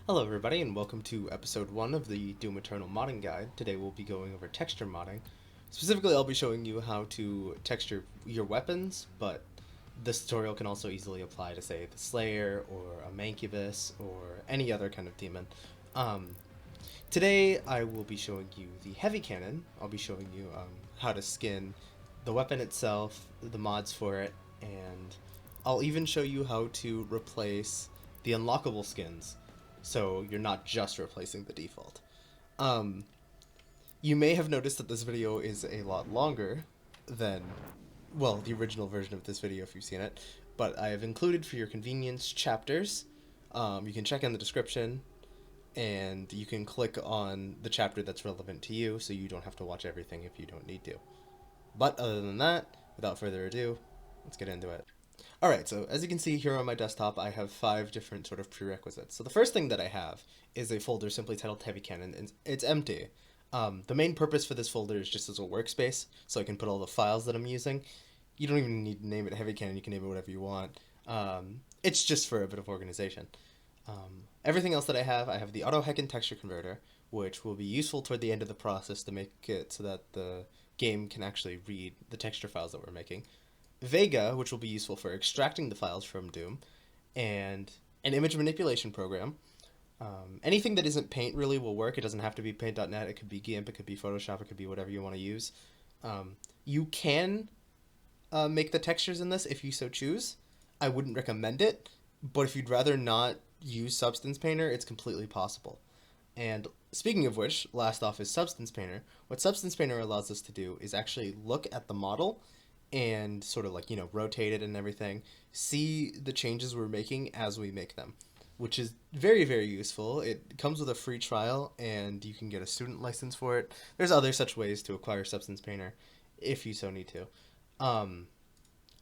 Hello everybody and welcome to episode 1 of the Doom Eternal modding guide. Today we'll be going over texture modding. Specifically I'll be showing you how to texture your weapons, but this tutorial can also easily apply to say the Slayer or a Mancubus or any other kind of demon. Um, Today I will be showing you the heavy cannon. I'll be showing you how to skin the weapon itself, the mods for it, and I'll even show you how to replace the unlockable skins, so you're not just replacing the default. Um, you may have noticed that this video is a lot longer than, well, the original version of this video if you've seen it, but I have included for your convenience chapters. You can check in the description and you can click on the chapter that's relevant to you so you don't have to watch everything if you don't need to. But other than that, without further ado, let's get into it. Alright, so as you can see here on my desktop, I have 5 different sort of prerequisites. So the first thing that I have is a folder simply titled Heavy Cannon, and it's empty. The main purpose for this folder is just as a workspace, so I can put all the files that I'm using. You don't even need to name it Heavy Cannon, you can name it whatever you want. It's just for a bit of organization. Everything else that I have the auto Heckin texture converter, which will be useful toward the end of the process to make it so that the game can actually read the texture files that we're making. VEGA, which will be useful for extracting the files from Doom, and an image manipulation program. Anything that isn't Paint really will work. It doesn't have to be PaintDotNet. It could be GIMP. It could be Photoshop. It could be whatever you want to use. You can make the textures in this if you so choose. I wouldn't recommend it, but if you'd rather not use Substance Painter, it's completely possible. And speaking of which, last off is Substance Painter. What Substance Painter allows us to do is actually look at the model and sort of like, rotate it and everything, see the changes we're making as we make them, which is very, very useful. It comes with a free trial and you can get a student license for it. There's other such ways to acquire Substance Painter if you so need to.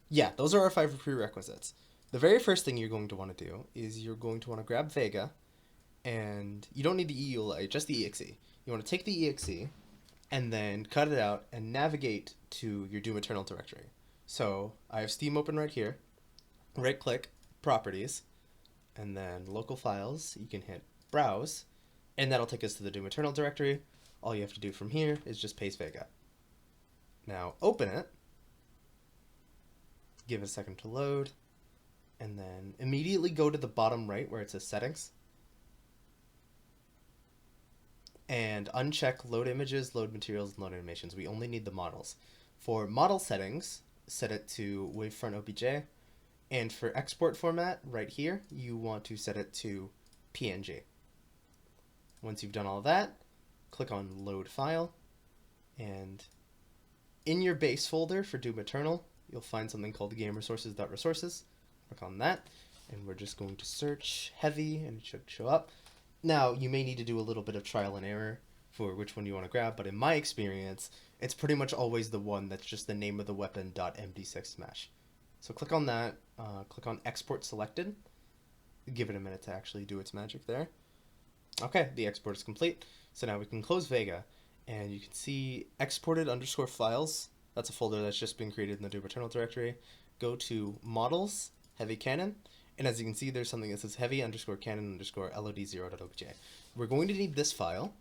Yeah, those are our 5 prerequisites. The very first thing you're going to want to do is you're going to want to grab VEGA, and you don't need the EULA, just the EXE. You want to take the EXE and then cut it out and navigate to your Doom Eternal directory. So I have Steam open right here. Right click, Properties, and then Local Files. You can hit Browse, and that'll take us to the Doom Eternal directory. All you have to do from here is just paste VEGA. Now open it, give it a second to load, and then immediately go to the bottom right where it says Settings, and uncheck Load Images, Load Materials, and Load Animations. We only need the models. For model settings, set it to Wavefront OBJ, and for export format, right here, you want to set it to PNG. Once you've done all of that, click on Load File, and in your base folder for Doom Eternal, you'll find something called GameResources.resources. Click on that, and we're just going to search Heavy, and it should show up. Now, you may need to do a little bit of trial and error for which one you want to grab, but in my experience, it's pretty much always the one that's just the name of the weapon .md6 smash. So click on that, click on Export Selected, give it a minute to actually do its magic there. Okay, the export is complete, so now we can close VEGA, and you can see exported underscore files. That's a folder that's just been created in the Doom Eternal directory. Go to Models, Heavy Cannon, and as you can see, there's something that says heavy underscore cannon underscore LOD0.obj. We're going to need this file,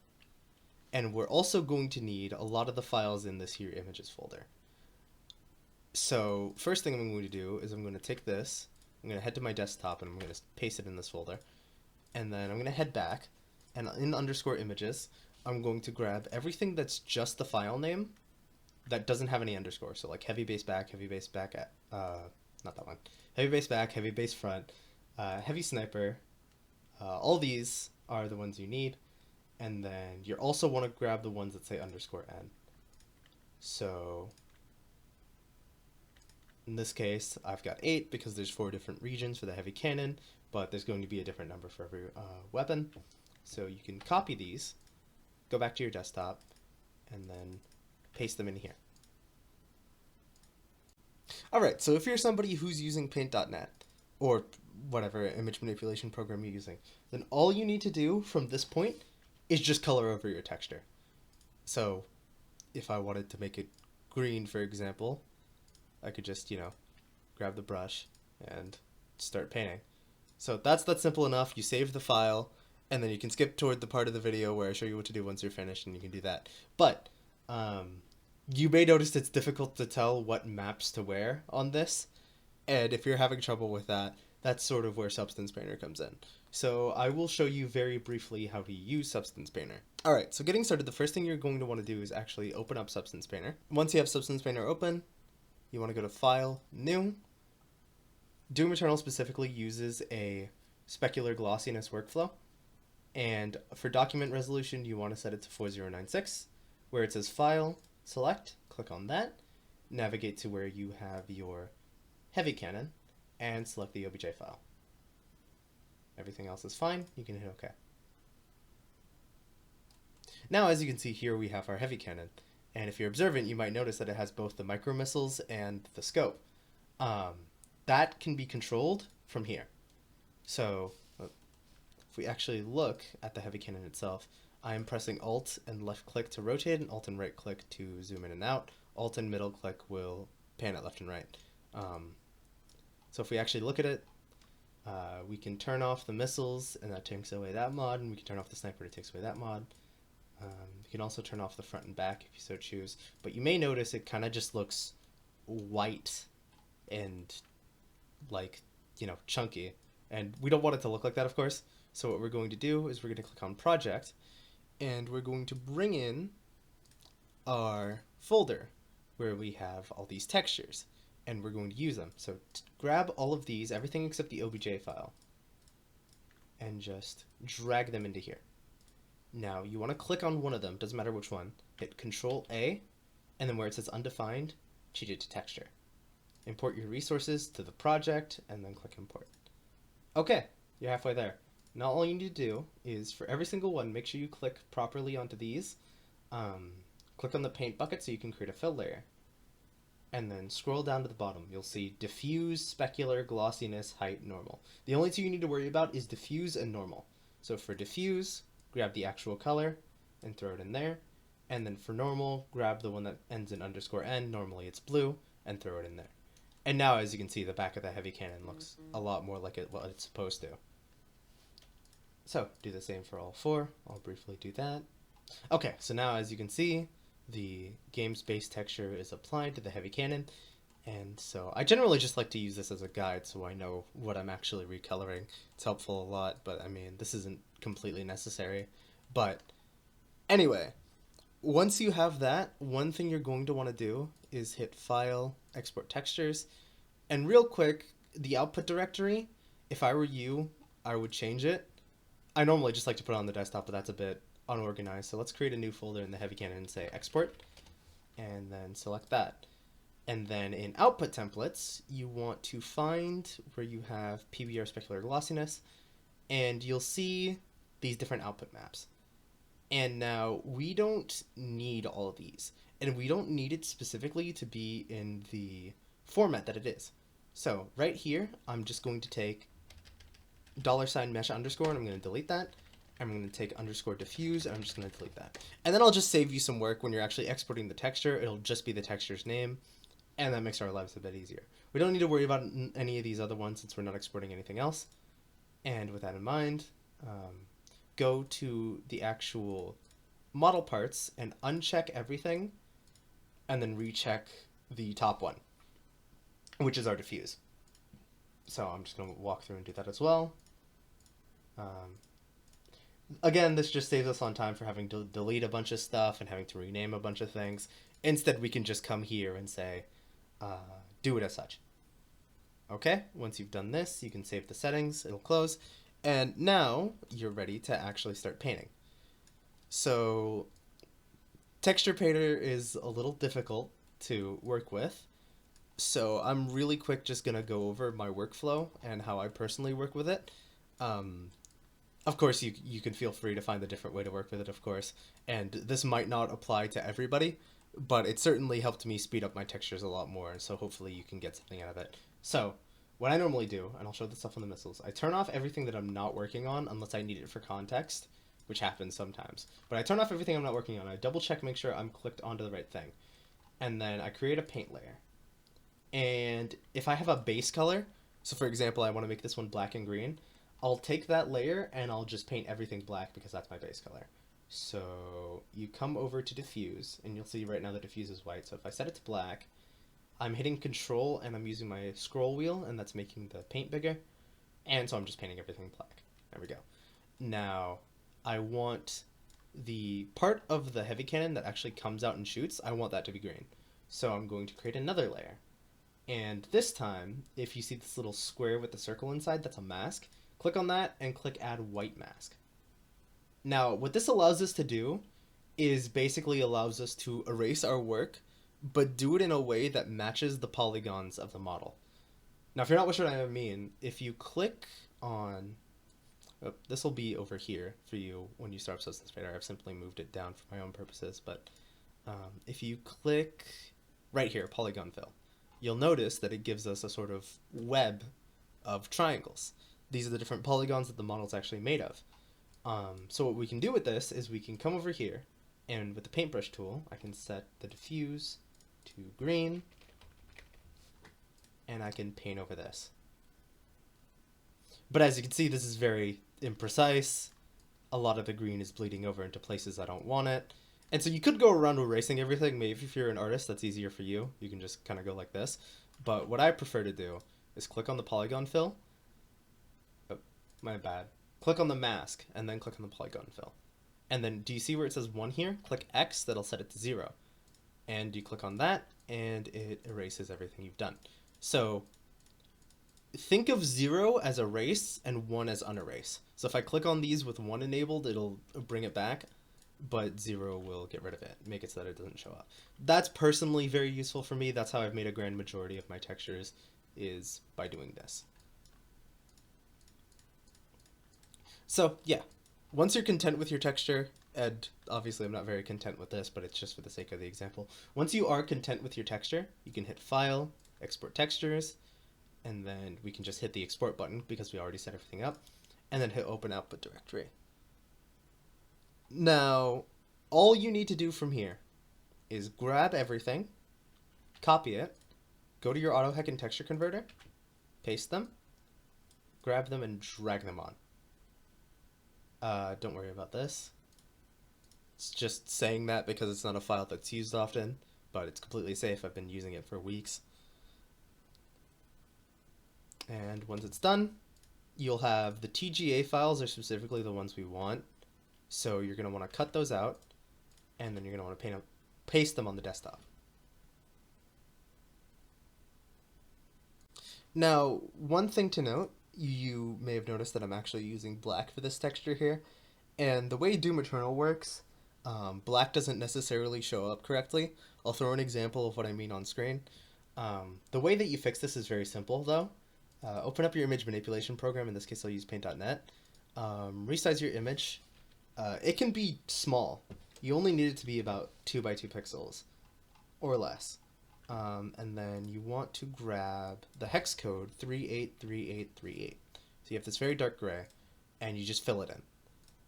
and we're also going to need a lot of the files in this here images folder. So first thing I'm going to do is I'm going to take this, I'm going to head to my desktop, and I'm going to paste it in this folder. And then I'm going to head back, and in underscore images, I'm going to grab everything that's just the file name that doesn't have any underscore. So like heavy base back, not that one. Heavy base back, heavy base front, heavy sniper. All these are the ones you need. And then you also want to grab the ones that say underscore N. So in this case, I've got 8 because there's 4 different regions for the heavy cannon, but there's going to be a different number for every weapon. So you can copy these, go back to your desktop, and then paste them in here. Alright, so if you're somebody who's using PaintDotNet, or whatever image manipulation program you're using, then all you need to do from this point is just color over your texture. So if I wanted to make it green, for example, I could just, grab the brush and start painting. So that's simple enough. You save the file, and then you can skip toward the part of the video where I show you what to do once you're finished, and you can do that. But you may notice it's difficult to tell what maps to where on this, and if you're having trouble with that, that's sort of where Substance Painter comes in. So I will show you very briefly how to use Substance Painter. Alright, so getting started, the first thing you're going to want to do is actually open up Substance Painter. Once you have Substance Painter open, you want to go to File, New. Doom Eternal specifically uses a specular glossiness workflow. And for document resolution, you want to set it to 4096, where it says File, Select, click on that, navigate to where you have your heavy cannon, and select the OBJ file. Everything else is fine, you can hit OK. Now, as you can see here, we have our heavy cannon, and if you're observant, you might notice that it has both the micro missiles and the scope. That can be controlled from here. So if we actually look at the heavy cannon itself, I am pressing Alt and left click to rotate, and Alt and right click to zoom in and out. Alt and middle click will pan it left and right. So if we actually look at it, we can turn off the missiles, and that takes away that mod, and we can turn off the sniper, it takes away that mod. You can also turn off the front and back if you so choose, but you may notice it kind of just looks white and like, you know, chunky, and we don't want it to look like that, of course. So what we're going to do is we're going to click on Project, and we're going to bring in our folder where we have all these textures, and we're going to use them. So grab all of these, everything except the OBJ file, and just drag them into here. Now you want to click on one of them, doesn't matter which one, hit Control A, and then where it says undefined, change it to texture. Import your resources to the project, and then click Import. Okay, you're halfway there. Now all you need to do is, for every single one, make sure you click properly onto these. Click on the paint bucket so you can create a fill layer. And then scroll down to the bottom. You'll see diffuse, specular, glossiness, height, normal. The only two you need to worry about is diffuse and normal. So for diffuse, grab the actual color and throw it in there. And then for normal, grab the one that ends in _n, normally it's blue, and throw it in there. And now, as you can see, the back of the heavy cannon looks a lot more like what it's supposed to. So, do the same for all four. I'll briefly do that. Okay, so now as you can see, the game's base texture is applied to the heavy cannon. And so I generally just like to use this as a guide so I know what I'm actually recoloring. It's helpful a lot, but I mean, this isn't completely necessary. But anyway, once you have that, one thing you're going to want to do is hit File, Export Textures. And real quick, the output directory, if I were you, I would change it. I normally just like to put it on the desktop, but that's a bit unorganized. So let's create a new folder in the heavy cannon and say Export, and then select that. And then in output templates, you want to find where you have PBR specular glossiness, and you'll see these different output maps. And now we don't need all of these, and we don't need it specifically to be in the format that it is. So right here, I'm just going to take $mesh underscore, and I'm going to delete that. I'm going to take underscore diffuse, and I'm just going to delete that. And then I'll just save you some work when you're actually exporting the texture. It'll just be the texture's name, and that makes our lives a bit easier. We don't need to worry about any of these other ones since we're not exporting anything else. And with that in mind, go to the actual model parts and uncheck everything, and then recheck the top one, which is our diffuse. So I'm just going to walk through and do that as well. Again, this just saves us on time for having to delete a bunch of stuff and having to rename a bunch of things. Instead, we can just come here and say, do it as such. Okay, once you've done this, you can save the settings, it'll close, and now you're ready to actually start painting. So, Texture Painter is a little difficult to work with, so I'm really quick just going to go over my workflow and how I personally work with it. Of course, you can feel free to find a different way to work with it, of course, and this might not apply to everybody, but it certainly helped me speed up my textures a lot more, so hopefully you can get something out of it. So, what I normally do, and I'll show the stuff on the missiles, I turn off everything that I'm not working on unless I need it for context, which happens sometimes. But I turn off everything I'm not working on, I double check, make sure I'm clicked onto the right thing, and then I create a paint layer. And if I have a base color, so for example, I want to make this one black and green, I'll take that layer and I'll just paint everything black because that's my base color. So you come over to diffuse, and you'll see right now the diffuse is white. So if I set it to black, I'm hitting control and I'm using my scroll wheel, and that's making the paint bigger. And so I'm just painting everything black. There we go. Now I want the part of the heavy cannon that actually comes out and shoots, I want that to be green. So I'm going to create another layer. And this time, if you see this little square with the circle inside, that's a mask. Click on that and click add white mask. Now, what this allows us to do is basically allows us to erase our work, but do it in a way that matches the polygons of the model. Now, if you're not sure what I mean, if you click on... Oh, this will be over here for you when you start up Substance Painter. I've simply moved it down for my own purposes, but if you click right here, Polygon Fill, you'll notice that it gives us a sort of web of triangles. These are the different polygons that the model is actually made of. So what we can do with this is we can come over here, and with the paintbrush tool, I can set the diffuse to green, and I can paint over this. But as you can see, this is very imprecise. A lot of the green is bleeding over into places I don't want it. And so you could go around erasing everything. Maybe if you're an artist, that's easier for you. You can just kind of go like this. But what I prefer to do is click on the polygon fill. Oh, my bad. Click on the mask, and then click on the polygon fill. And then do you see where it says 1 here? Click X, that'll set it to 0. And you click on that, and it erases everything you've done. So think of 0 as erase and 1 as unerase. So if I click on these with 1 enabled, it'll bring it back, but 0 will get rid of it, make it so that it doesn't show up. That's personally very useful for me. That's how I've made a grand majority of my textures, is by doing this. So yeah, once you're content with your texture, and obviously I'm not very content with this, but it's just for the sake of the example. Once you are content with your texture, you can hit File, Export Textures, and then we can just hit the export button because we already set everything up, and then hit open output directory. Now, all you need to do from here is grab everything, copy it, go to your auto Heckin texture converter, paste them, grab them, and drag them on. Don't worry about this. It's just saying that because it's not a file that's used often, but it's completely safe. I've been using it for weeks. And once it's done, you'll have the TGA files are specifically the ones we want. So you're going to want to cut those out, and then you're going to want to paste them on the desktop. Now, one thing to note, you may have noticed that I'm actually using black for this texture here. And the way Doom Eternal works, black doesn't necessarily show up correctly. I'll throw an example of what I mean on screen. The way that you fix this is very simple, though. Open up your image manipulation program. In this case, I'll use PaintDotNet. Resize your image. It can be small. You only need it to be about 2 by 2 pixels or less. And then you want to grab the hex code 383838. So you have this very dark gray, and you just fill it in.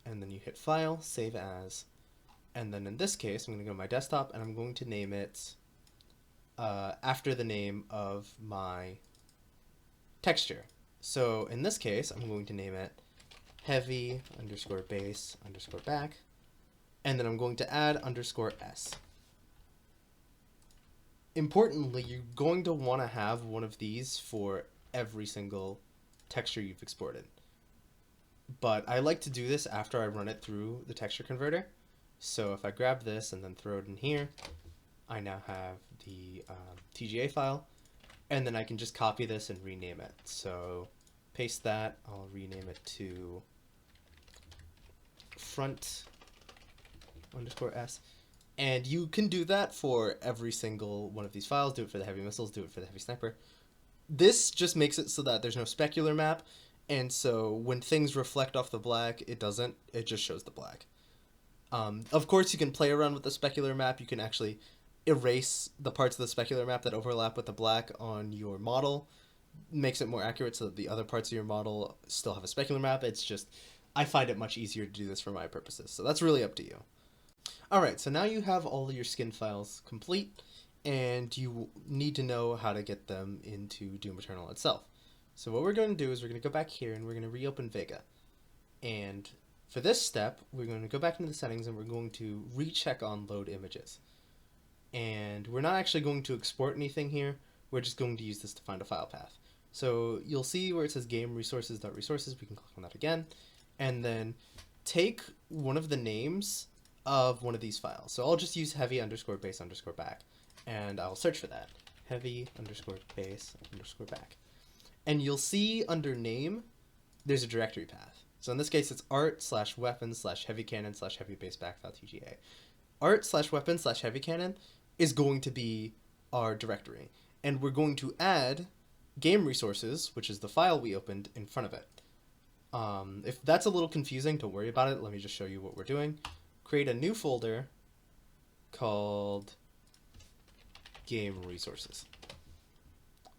And then you hit File, Save As. And then in this case, I'm going to go to my desktop, and I'm going to name it after the name of my texture. So in this case, I'm going to name it heavy underscore base underscore back, and then I'm going to add underscore S. Importantly, you're going to want to have one of these for every single texture you've exported. But I like to do this after I run it through the texture converter. So if I grab this and then throw it in here, I now have the TGA file, and then I can just copy this and rename it. So paste that, I'll rename it to front underscore S. And you can do that for every single one of these files. Do it for the heavy missiles, do it for the heavy sniper. This just makes it so that there's no specular map, and so when things reflect off the black, it doesn't. It just shows the black. Of course, you can play around with the specular map. You can actually erase the parts of the specular map that overlap with the black on your model. Makes it more accurate so that the other parts of your model still have a specular map. It's just, I find it much easier to do this for my purposes. So that's really up to you. Alright, so now you have all of your skin files complete, and you need to know how to get them into Doom Eternal itself. So what we're going to do is we're going to go back here and we're going to reopen VEGA. And for this step, we're going to go back into the settings and we're going to recheck on load images. And we're not actually going to export anything here. We're just going to use this to find a file path. So you'll see where it says game resources.resources. We can click on that again. And then take one of the names of one of these files. So I'll just use heavy_base_back. And I'll search for that. heavy_base_back. And you'll see under name, there's a directory path. So in this case, it's art/weapons/heavycannon/heavybase_back.tga. Art/weapons/heavycannon is going to be our directory. And we're going to add game resources, which is the file we opened, in front of it. If that's a little confusing, don't worry about it. Let me just show you what we're doing. Create a new folder called game resources.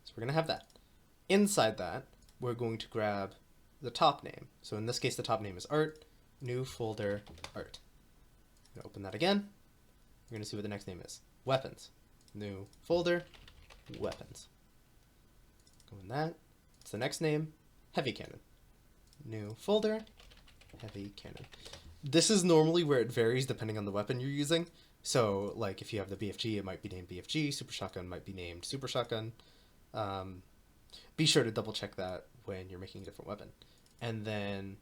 So we're going to have that. Inside that, we're going to grab the top name. So in this case, the top name is art, new folder, art. I'm going to open that again. We're going to see what the next name is. Weapons, new folder, weapons. Go in that. It's the next name, heavy cannon. New folder, heavy cannon. This is normally where it varies depending on the weapon you're using. So, like, if you have the BFG, it might be named BFG. Super Shotgun might be named Super Shotgun. Be sure to double check that when you're making a different weapon. And then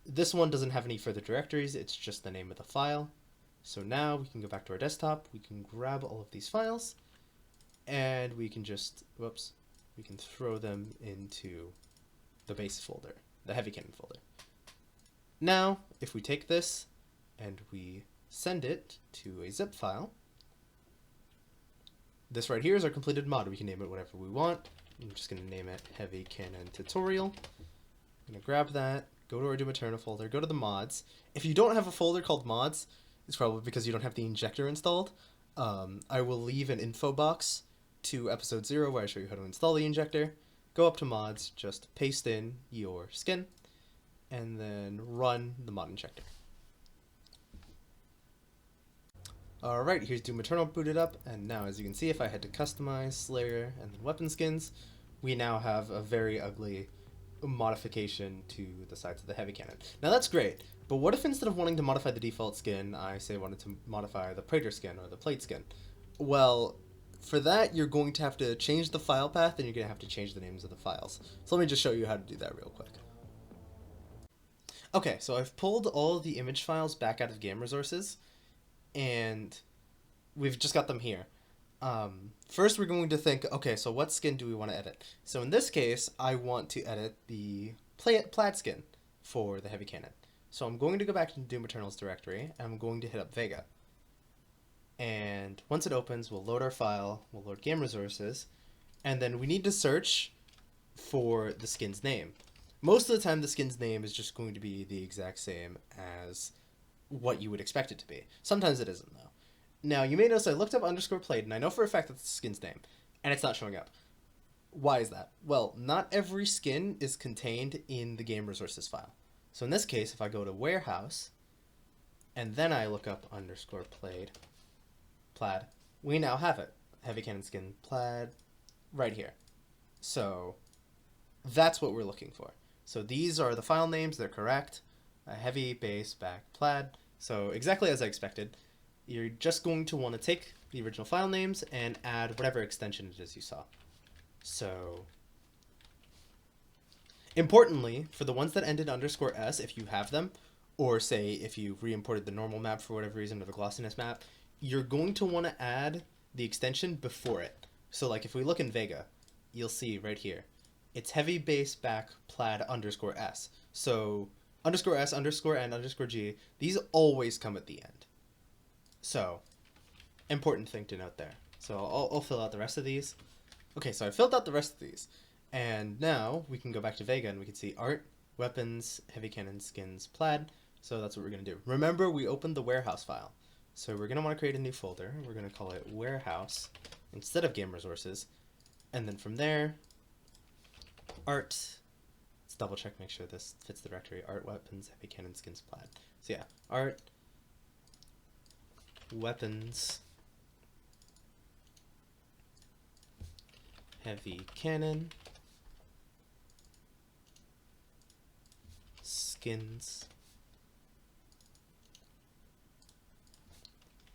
this one doesn't have any further directories. It's just the name of the file. So now we can go back to our desktop. We can grab all of these files. And we can just, we can throw them into the base folder, the heavy cannon folder. Now, if we take this and we send it to a zip file, this right here is our completed mod. We can name it whatever we want. I'm just going to name it Heavy Cannon Tutorial. I'm going to grab that, go to our Doom Eternal folder, go to the mods. If you don't have a folder called mods, it's probably because you don't have the injector installed. I will leave an info box to episode 0 where I show you how to install the injector. Go up to mods, just paste in your skin, and then run the mod injector. Alright, here's Doom Eternal booted up, and now as you can see, if I had to customize Slayer and then weapon skins, we now have a very ugly modification to the sides of the heavy cannon. Now that's great, but what if instead of wanting to modify the default skin, I say wanted to modify the Praetor skin or the plate skin? Well, for that, you're going to have to change the file path, and you're going to have to change the names of the files. So let me just show you how to do that real quick. Okay, so I've pulled all the image files back out of game resources, and we've just got them here. First, we're going to think, okay, so what skin do we want to edit? So in this case, I want to edit the plaid skin for the heavy cannon. So I'm going to go back to Doom Eternal's directory, and I'm going to hit up VEGA. And once it opens, we'll load our file, we'll load game resources, and then we need to search for the skin's name. Most of the time, the skin's name is just going to be the exact same as what you would expect it to be. Sometimes it isn't, though. Now, you may notice I looked up _played, and I know for a fact that's the skin's name, and it's not showing up. Why is that? Well, not every skin is contained in the game resources file. So in this case, if I go to warehouse, and then I look up _plaid, we now have it. Heavy cannon skin plaid right here. So that's what we're looking for. So these are the file names, they're correct. Heavy base back plaid. So exactly as I expected. You're just going to want to take the original file names and add whatever extension it is you saw. So importantly, for the ones that ended _s, if you have them, or say if you re-imported the normal map for whatever reason, or the glossiness map, you're going to want to add the extension before it. So like if we look in VEGA, you'll see right here, it's heavy base back plaid _s. So _s, _n, _g, these always come at the end. So, important thing to note there. So I'll fill out the rest of these. Okay, so I filled out the rest of these. And now we can go back to VEGA and we can see art, weapons, heavy cannon, skins, plaid. So that's what we're going to do. Remember, we opened the warehouse file. So we're going to want to create a new folder. We're going to call it warehouse instead of game resources. And then from there, art. Let's double check, make sure this fits the directory. Art, weapons, heavy cannon, skins, plaid. So yeah, art, weapons, heavy cannon, skins.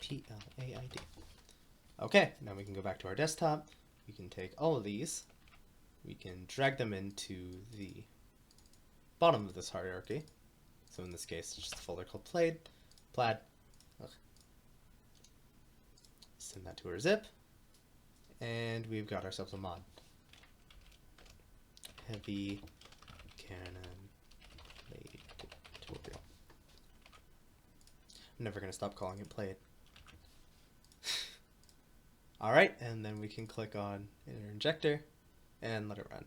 PLAID. Okay, now we can go back to our desktop. We can take all of these. We can drag them into the bottom of this hierarchy. So in this case, it's just a folder called plaid. Ugh. Send that to our zip. And we've got ourselves a mod. Heavy Cannon Plaid tutorial. I'm never going to stop calling it plaid. Alright, and then we can click on Inner Injector and let it run.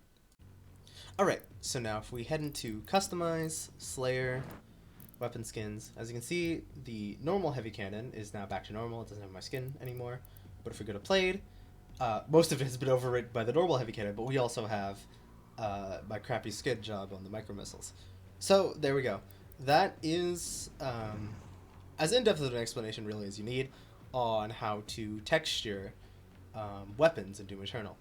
Alright, so now if we head into Customize, Slayer, Weapon Skins, as you can see, the normal Heavy Cannon is now back to normal. It doesn't have my skin anymore. But if we go to Plaid, most of it has been overridden by the normal Heavy Cannon, but we also have my crappy skin job on the micro missiles. So there we go. That is as in-depth of an explanation really as you need on how to texture weapons in Doom Eternal.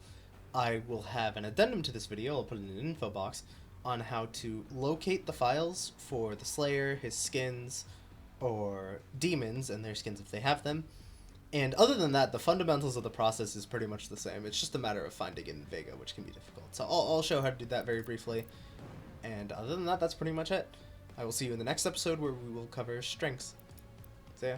I will have an addendum to this video, I'll put it in an info box, on how to locate the files for the Slayer, his skins, or demons and their skins if they have them. And other than that, the fundamentals of the process is pretty much the same. It's just a matter of finding it in VEGA, which can be difficult. So I'll show how to do that very briefly. And other than that, that's pretty much it. I will see you in the next episode where we will cover strings. See ya.